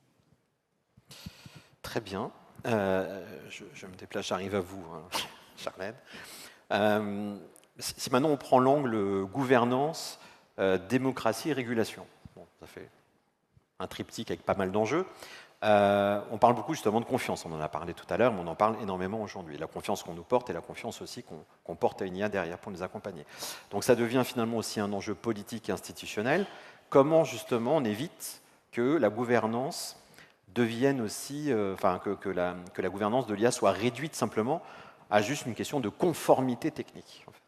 Très bien. Je me déplace, j'arrive à vous, hein, Charlène. Si maintenant on prend l'angle gouvernance, démocratie et régulation, bon, ça fait un triptyque avec pas mal d'enjeux. On parle beaucoup justement de confiance, on en a parlé tout à l'heure, mais on en parle énormément aujourd'hui. La confiance qu'on nous porte et la confiance aussi qu'on porte à une IA derrière pour nous accompagner. Donc ça devient finalement aussi un enjeu politique et institutionnel. Comment justement on évite que la gouvernance devienne aussi, que la gouvernance de l'IA soit réduite simplement à juste une question de conformité technique, en fait.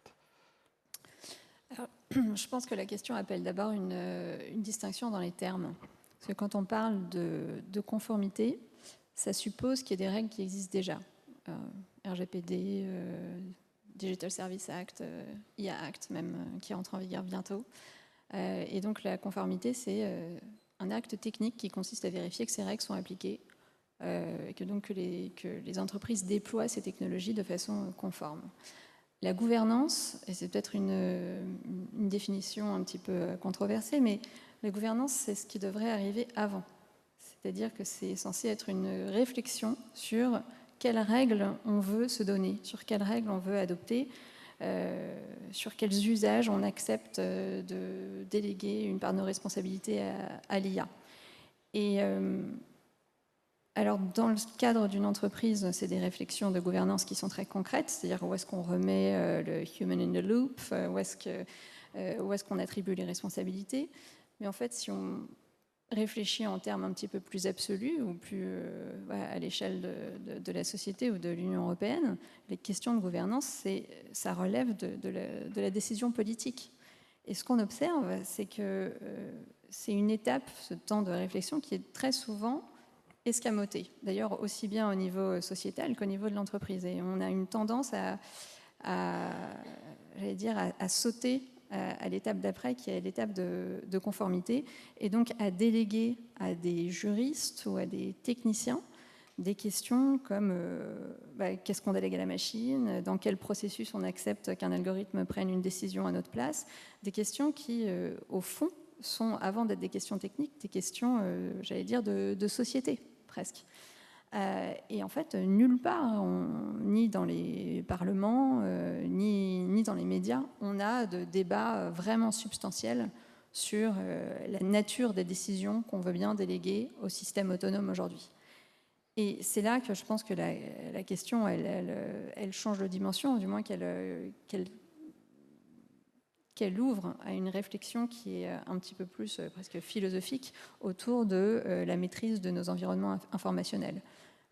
Alors, je pense que la question appelle d'abord une distinction dans les termes. Parce que quand on parle de conformité, ça suppose qu'il y a des règles qui existent déjà. RGPD, Digital Service Act, IA Act même, qui entre en vigueur bientôt. Et donc la conformité, c'est un acte technique qui consiste à vérifier que ces règles sont appliquées et que les entreprises déploient ces technologies de façon conforme. La gouvernance, et c'est peut-être une définition un petit peu controversée, mais la gouvernance, c'est ce qui devrait arriver avant. C'est-à-dire que c'est censé être une réflexion sur quelles règles on veut se donner, sur quelles règles on veut adopter, sur quels usages on accepte de déléguer une part de nos responsabilités à l'IA. Et alors, dans le cadre d'une entreprise, c'est des réflexions de gouvernance qui sont très concrètes, c'est-à-dire où est-ce qu'on remet le human in the loop, où est-ce qu'on attribue les responsabilités. Mais en fait, si on réfléchit en termes un petit peu plus absolus ou plus à l'échelle de la société ou de l'Union européenne, les questions de gouvernance, ça relève de la décision politique. Et ce qu'on observe, c'est que c'est une étape, ce temps de réflexion, qui est très souvent escamoté, d'ailleurs aussi bien au niveau sociétal qu'au niveau de l'entreprise. Et on a une tendance à sauter à l'étape d'après, qui est l'étape de conformité, et donc à déléguer à des juristes ou à des techniciens des questions comme qu'est-ce qu'on délègue à la machine, dans quel processus on accepte qu'un algorithme prenne une décision à notre place, des questions qui, au fond, sont, avant d'être des questions techniques, des questions, de société, presque. Et en fait, nulle part, ni dans les parlements, ni dans les médias, on a de débats vraiment substantiels sur la nature des décisions qu'on veut bien déléguer au système autonome aujourd'hui. Et c'est là que je pense que la question, elle change de dimension, du moins qu'elle ouvre à une réflexion qui est un petit peu plus presque philosophique autour de la maîtrise de nos environnements informationnels.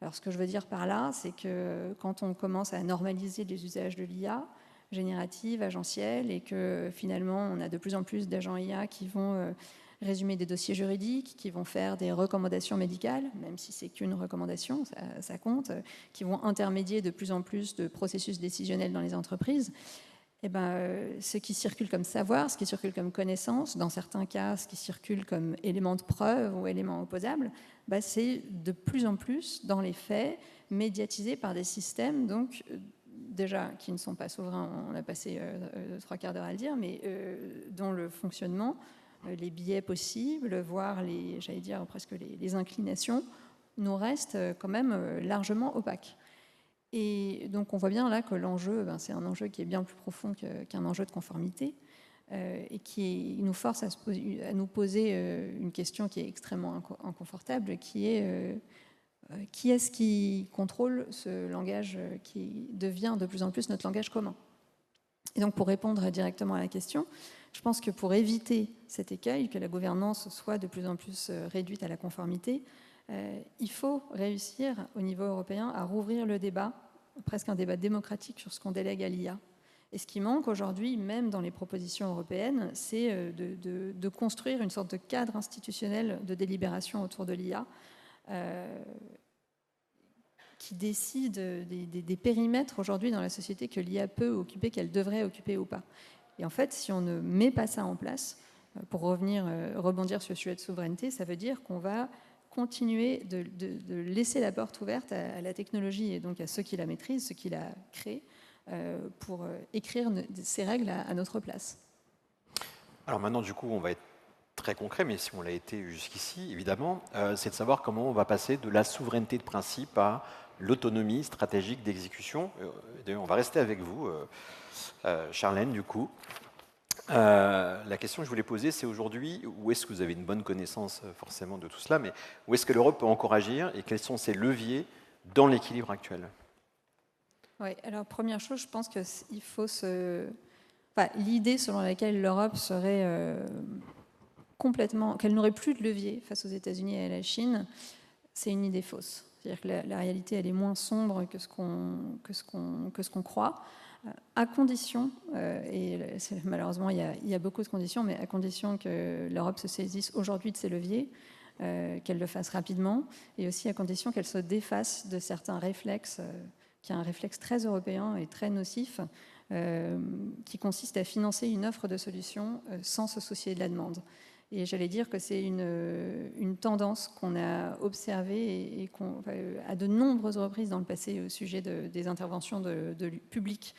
Alors ce que je veux dire par là, c'est que quand on commence à normaliser les usages de l'IA générative, agentielle, et que finalement on a de plus en plus d'agents IA qui vont résumer des dossiers juridiques, qui vont faire des recommandations médicales, même si c'est qu'une recommandation, ça compte, qui vont intermédier de plus en plus de processus décisionnels dans les entreprises, ce qui circule comme savoir, ce qui circule comme connaissance, dans certains cas, ce qui circule comme élément de preuve ou élément opposable, c'est de plus en plus, dans les faits, médiatisé par des systèmes, donc, déjà, qui ne sont pas souverains, on a passé 3 quarts d'heure à le dire, mais dont le fonctionnement, les biais possibles, voire presque les inclinations, nous restent quand même largement opaques. Et donc on voit bien là que l'enjeu, c'est un enjeu qui est bien plus profond qu'un enjeu de conformité et qui nous force à nous poser une question qui est extrêmement inconfortable, qui est qui est-ce qui contrôle ce langage qui devient de plus en plus notre langage commun. Et donc pour répondre directement à la question, je pense que pour éviter cet écueil, que la gouvernance soit de plus en plus réduite à la conformité, il faut réussir au niveau européen à rouvrir le débat, presque un débat démocratique sur ce qu'on délègue à l'IA. Et ce qui manque aujourd'hui, même dans les propositions européennes, c'est de construire une sorte de cadre institutionnel de délibération autour de l'IA qui décide des périmètres aujourd'hui dans la société que l'IA peut occuper, qu'elle devrait occuper ou pas. Et en fait, si on ne met pas ça en place, pour rebondir sur le sujet de souveraineté, ça veut dire qu'on va continuer de laisser la porte ouverte à la technologie et donc à ceux qui la maîtrisent, ceux qui la créent, pour écrire ces règles à notre place. Alors maintenant, du coup, on va être très concret, mais si on l'a été jusqu'ici, évidemment, c'est de savoir comment on va passer de la souveraineté de principe à l'autonomie stratégique d'exécution. On va rester avec vous, Charlène, du coup. La question que je voulais poser, c'est aujourd'hui, où est-ce que vous avez une bonne connaissance forcément de tout cela, mais où est-ce que l'Europe peut encore agir et quels sont ses leviers dans l'équilibre actuel? Oui, alors première chose, je pense qu'il faut l'idée selon laquelle l'Europe serait complètement, qu'elle n'aurait plus de levier face aux États-Unis et à la Chine, c'est une idée fausse. C'est-à-dire que la réalité, elle est moins sombre que ce qu'on croit, à condition, et malheureusement il y a beaucoup de conditions, mais à condition que l'Europe se saisisse aujourd'hui de ses leviers, qu'elle le fasse rapidement, et aussi à condition qu'elle se défasse de certains réflexes, qui est un réflexe très européen et très nocif, qui consiste à financer une offre de solutions sans se soucier de la demande. Et j'allais dire que c'est une tendance qu'on a observée et à de nombreuses reprises dans le passé au sujet des interventions publiques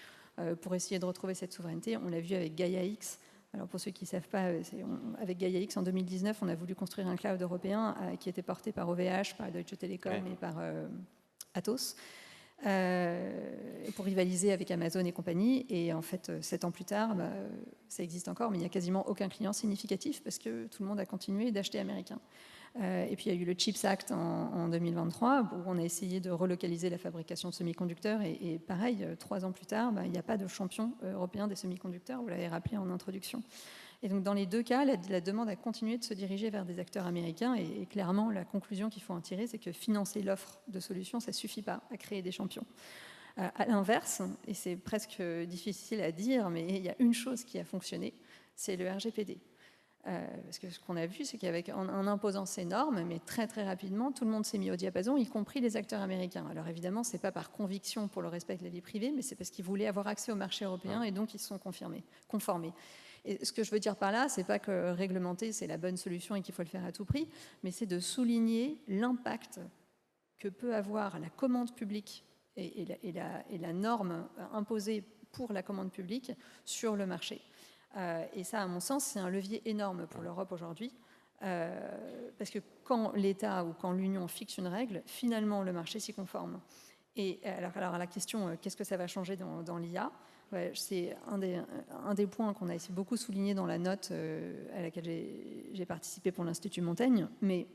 pour essayer de retrouver cette souveraineté. On l'a vu avec Gaia-X. Alors pour ceux qui ne savent pas, avec Gaia-X en 2019, on a voulu construire un cloud européen qui était porté par OVH, par Deutsche Telekom et par Atos. Pour rivaliser avec Amazon et compagnie. Et en fait, 7 ans plus tard, ça existe encore, mais il n'y a quasiment aucun client significatif parce que tout le monde a continué d'acheter américain. Et puis il y a eu le CHIPS Act en 2023, où on a essayé de relocaliser la fabrication de semi-conducteurs. Et pareil, 3 ans plus tard, il n'y a pas de champion européen des semi-conducteurs, vous l'avez rappelé en introduction. Et donc dans les deux cas, la demande a continué de se diriger vers des acteurs américains et clairement la conclusion qu'il faut en tirer, c'est que financer l'offre de solutions, ça ne suffit pas à créer des champions. À l'inverse, et c'est presque difficile à dire, mais il y a une chose qui a fonctionné, c'est le RGPD. Parce que ce qu'on a vu, c'est qu'en imposant ces normes, mais très très rapidement, tout le monde s'est mis au diapason, y compris les acteurs américains. Alors évidemment, ce n'est pas par conviction pour le respect de la vie privée, mais c'est parce qu'ils voulaient avoir accès au marché européen et donc ils se sont conformés. Et ce que je veux dire par là, c'est pas que réglementer, c'est la bonne solution et qu'il faut le faire à tout prix, mais c'est de souligner l'impact que peut avoir la commande publique et la norme imposée pour la commande publique sur le marché. Et ça, à mon sens, c'est un levier énorme pour l'Europe aujourd'hui, parce que quand l'État ou quand l'Union fixe une règle, finalement, le marché s'y conforme. Et alors à la question, qu'est-ce que ça va changer dans l'IA ? C'est un des points qu'on a beaucoup souligné dans la note à laquelle j'ai participé pour l'Institut Montaigne. Mais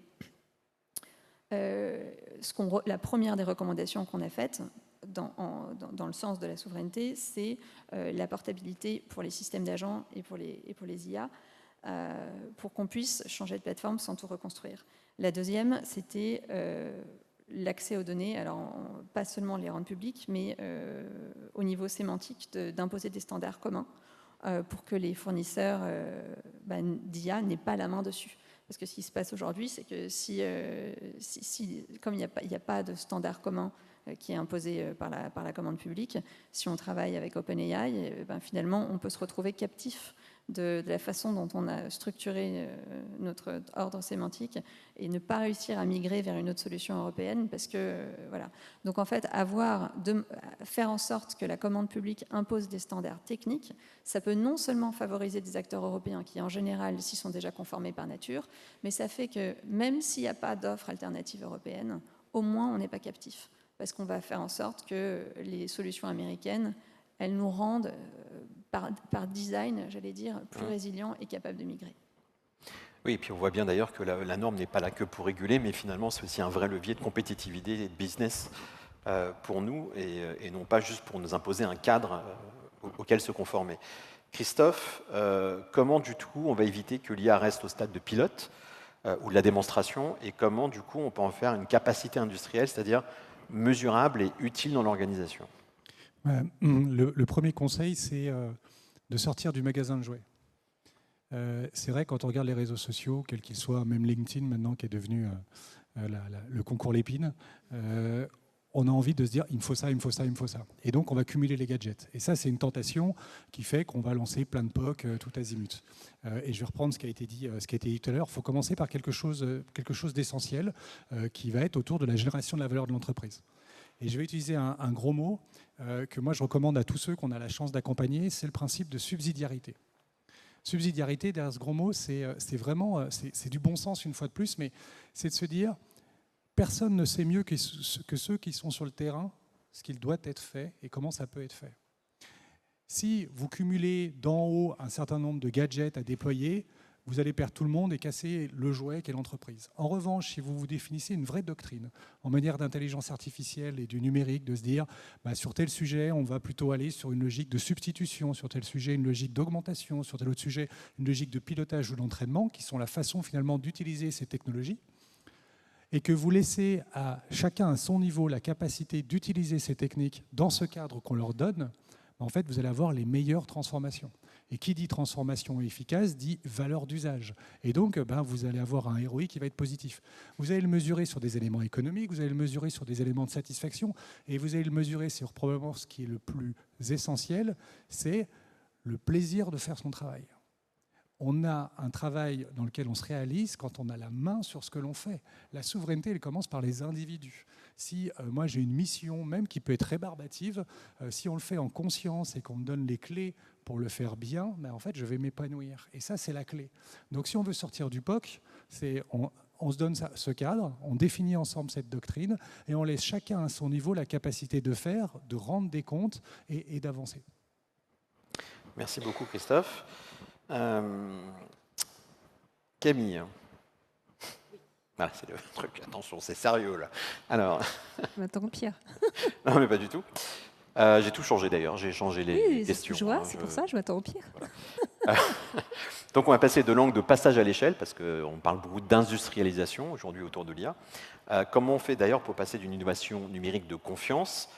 la première des recommandations qu'on a faites dans le sens de la souveraineté, c'est la portabilité pour les systèmes d'agents et pour les IA, pour qu'on puisse changer de plateforme sans tout reconstruire. La deuxième, c'était l'accès aux données, alors pas seulement les rendre publiques, mais au niveau sémantique, d'imposer des standards communs pour que les fournisseurs d'IA n'aient pas la main dessus. Parce que ce qui se passe aujourd'hui, c'est que comme il n'y a pas de standard commun qui est imposé par la commande publique, si on travaille avec OpenAI, finalement, on peut se retrouver captif de la façon dont on a structuré notre ordre sémantique et ne pas réussir à migrer vers une autre solution européenne parce que voilà. Donc en fait, faire en sorte que la commande publique impose des standards techniques, ça peut non seulement favoriser des acteurs européens qui en général s'y sont déjà conformés par nature, mais ça fait que même s'il n'y a pas d'offre alternative européenne, au moins on n'est pas captif parce qu'on va faire en sorte que les solutions américaines, elles nous rendent par design, j'allais dire, plus résilients et capables de migrer. Oui, et puis on voit bien d'ailleurs que la norme n'est pas là que pour réguler, mais finalement c'est aussi un vrai levier de compétitivité et de business pour nous, et non pas juste pour nous imposer un cadre auquel se conformer. Christophe, comment du coup on va éviter que l'IA reste au stade de pilote ou de la démonstration, et comment du coup on peut en faire une capacité industrielle, c'est-à-dire mesurable et utile dans l'organisation? Le premier conseil, c'est de sortir du magasin de jouets. C'est vrai, quand on regarde les réseaux sociaux, quels qu'ils soient, même LinkedIn maintenant qui est devenu le concours Lépine, on a envie de se dire il me faut ça, il me faut ça, il me faut ça. Et donc on va cumuler les gadgets. Et ça, c'est une tentation qui fait qu'on va lancer plein de POC tout azimut. Et je vais reprendre ce qui a été dit tout à l'heure. Il faut commencer par quelque chose d'essentiel qui va être autour de la génération de la valeur de l'entreprise. Et je vais utiliser un gros mot que moi je recommande à tous ceux qu'on a la chance d'accompagner, c'est le principe de subsidiarité. Subsidiarité, derrière ce gros mot, c'est vraiment du bon sens une fois de plus, mais c'est de se dire personne ne sait mieux que ceux qui sont sur le terrain ce qu'il doit être fait et comment ça peut être fait. Si vous cumulez d'en haut un certain nombre de gadgets à déployer, vous allez perdre tout le monde et casser le jouet qu'est l'entreprise. En revanche, si vous vous définissez une vraie doctrine en matière d'intelligence artificielle et du numérique, de se dire sur tel sujet, on va plutôt aller sur une logique de substitution, sur tel sujet, une logique d'augmentation, sur tel autre sujet, une logique de pilotage ou d'entraînement, qui sont la façon finalement d'utiliser ces technologies, et que vous laissez à chacun à son niveau la capacité d'utiliser ces techniques dans ce cadre qu'on leur donne, en fait, vous allez avoir les meilleures transformations. Et qui dit transformation efficace dit valeur d'usage. Et donc, vous allez avoir un ROI qui va être positif. Vous allez le mesurer sur des éléments économiques, vous allez le mesurer sur des éléments de satisfaction, et vous allez le mesurer sur probablement ce qui est le plus essentiel, c'est le plaisir de faire son travail. On a un travail dans lequel on se réalise quand on a la main sur ce que l'on fait. La souveraineté, elle commence par les individus. Si moi j'ai une mission, même qui peut être rébarbative, si on le fait en conscience et qu'on me donne les clés pour le faire bien, en fait je vais m'épanouir. Et ça, c'est la clé. Donc si on veut sortir du POC, on se donne ce cadre, on définit ensemble cette doctrine et on laisse chacun à son niveau la capacité de faire, de rendre des comptes et d'avancer. Merci beaucoup Christophe. Camille. Ah, c'est le truc, attention, c'est sérieux là. Alors. Je m'attends pire. Non, mais pas du tout. J'ai tout changé d'ailleurs, j'ai changé les questions. Je vois, c'est pour ça, je m'attends au pire. Voilà. Donc on va passer de l'angle de passage à l'échelle, parce qu'on parle beaucoup d'industrialisation aujourd'hui autour de l'IA. Comment on fait d'ailleurs pour passer d'une innovation numérique de confiance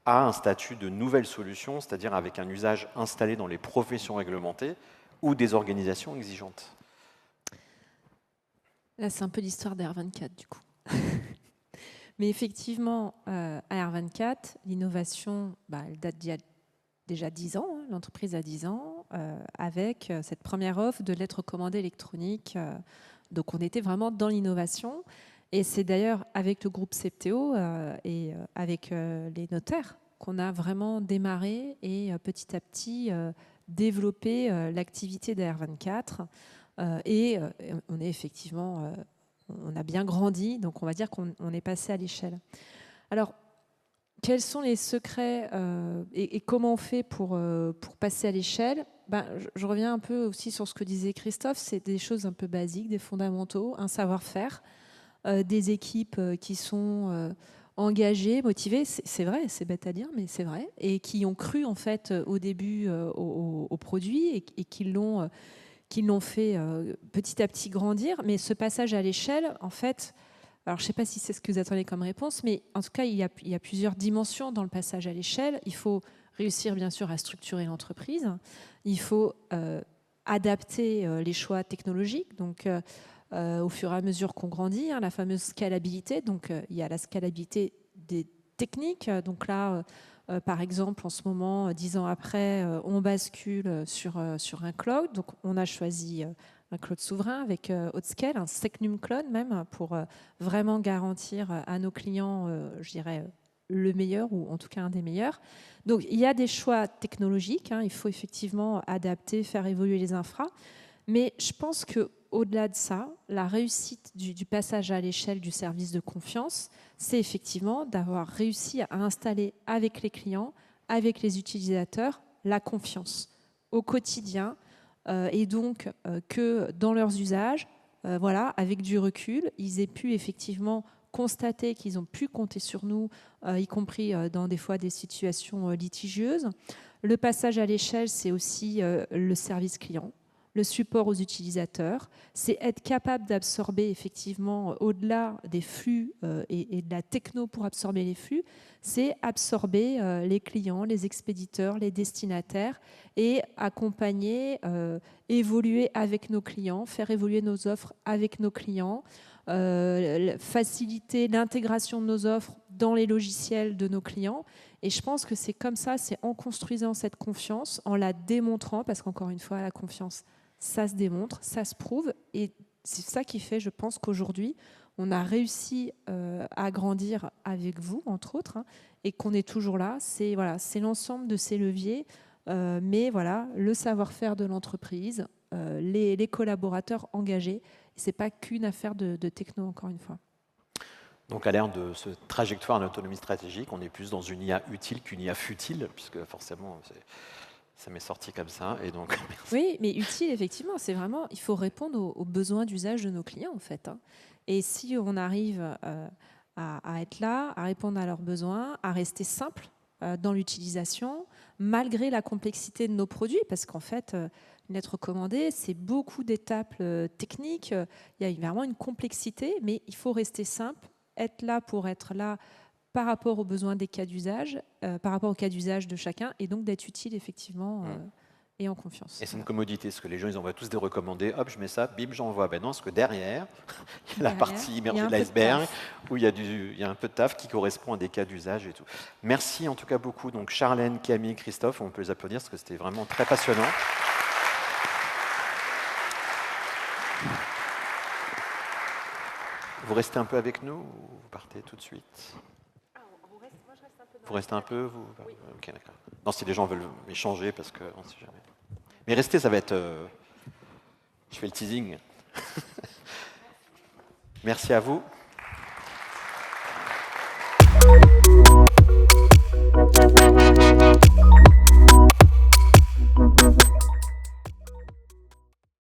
à un statut de nouvelle solution, c'est-à-dire avec un usage installé dans les professions réglementées ou des organisations exigeantes? Là, c'est un peu l'histoire d'R24, du coup. Mais effectivement, à R24, l'innovation, elle date d'il y a déjà 10 ans. L'entreprise a 10 ans, avec cette première offre de lettres recommandées électroniques. Donc, on était vraiment dans l'innovation. Et c'est d'ailleurs avec le groupe Septéo et avec les notaires qu'on a vraiment démarré et petit à petit développé l'activité d'R24. Et on est effectivement, on a bien grandi, donc on va dire qu'on est passé à l'échelle. Alors, quels sont les secrets et comment on fait pour passer à l'échelle? Je reviens un peu aussi sur ce que disait Christophe, c'est des choses un peu basiques, des fondamentaux, un savoir-faire, des équipes qui sont engagées, motivées, c'est vrai, c'est bête à dire, mais c'est vrai, et qui ont cru en fait au début au produit et qui l'ont fait petit à petit grandir. Mais ce passage à l'échelle, en fait, alors je ne sais pas si c'est ce que vous attendez comme réponse, mais en tout cas, il y a plusieurs dimensions dans le passage à l'échelle. Il faut réussir, bien sûr, à structurer l'entreprise. Il faut adapter les choix technologiques, donc au fur et à mesure qu'on grandit, la fameuse scalabilité. Donc, il y a la scalabilité des techniques. Donc là, par exemple, en ce moment, 10 ans après, on bascule sur un cloud. Donc, on a choisi un cloud souverain avec Hautscale, un Secnum Cloud même, pour vraiment garantir à nos clients, je dirais, le meilleur, ou en tout cas un des meilleurs. Donc, il y a des choix technologiques. Il faut effectivement adapter, faire évoluer les infras. Mais je pense qu'au-delà de ça, la réussite du passage à l'échelle du service de confiance, c'est effectivement d'avoir réussi à installer avec les clients, avec les utilisateurs, la confiance au quotidien, et donc que dans leurs usages, avec du recul, ils aient pu effectivement constater qu'ils ont pu compter sur nous, y compris dans des fois des situations litigieuses. Le passage à l'échelle, c'est aussi le service client, le support aux utilisateurs, c'est être capable d'absorber effectivement au-delà des flux et de la techno pour absorber les flux, c'est absorber les clients, les expéditeurs, les destinataires et accompagner, évoluer avec nos clients, faire évoluer nos offres avec nos clients, faciliter l'intégration de nos offres dans les logiciels de nos clients. Et je pense que c'est comme ça, c'est en construisant cette confiance, en la démontrant, parce qu'encore une fois, la confiance, ça se démontre, ça se prouve. Et c'est ça qui fait, je pense, qu'aujourd'hui, on a réussi à grandir avec vous, entre autres, hein, et qu'on est toujours là. C'est voilà, c'est l'ensemble de ces leviers, mais voilà, le savoir-faire de l'entreprise, les collaborateurs engagés. Ce n'est pas qu'une affaire de techno, encore une fois. Donc à l'ère de ce trajectoire d'autonomie stratégique, on est plus dans une IA utile qu'une IA futile, puisque forcément, ça m'est sorti comme ça. Et donc, merci. Oui, mais utile, effectivement, c'est vraiment, il faut répondre aux besoins d'usage de nos clients, en fait. Hein. Et si on arrive à être là, à répondre à leurs besoins, à rester simple dans l'utilisation, malgré la complexité de nos produits, parce qu'en fait, une lettre recommandée, c'est beaucoup d'étapes techniques, il y a vraiment une complexité, mais il faut rester simple, être là pour être là par rapport aux besoins des cas d'usage, par rapport aux cas d'usage de chacun, et donc d'être utile effectivement et en confiance. Et c'est une commodité, parce que les gens, ils envoient tous des recommandés, hop, je mets ça, bim, j'envoie. Ben non, parce que derrière, il y a la partie immergée de l'iceberg, où il y a un peu de taf qui correspond à des cas d'usage et tout. Merci en tout cas beaucoup. Donc Charlène, Camille, Christophe, on peut les applaudir, parce que c'était vraiment très passionnant. Vous restez un peu avec nous ou vous partez tout de suite? Vous restez un peu Oui. Ok, d'accord. Non, si les gens veulent échanger, parce qu'on ne sait jamais. Mais restez, ça va être... Je fais le teasing. Merci à vous.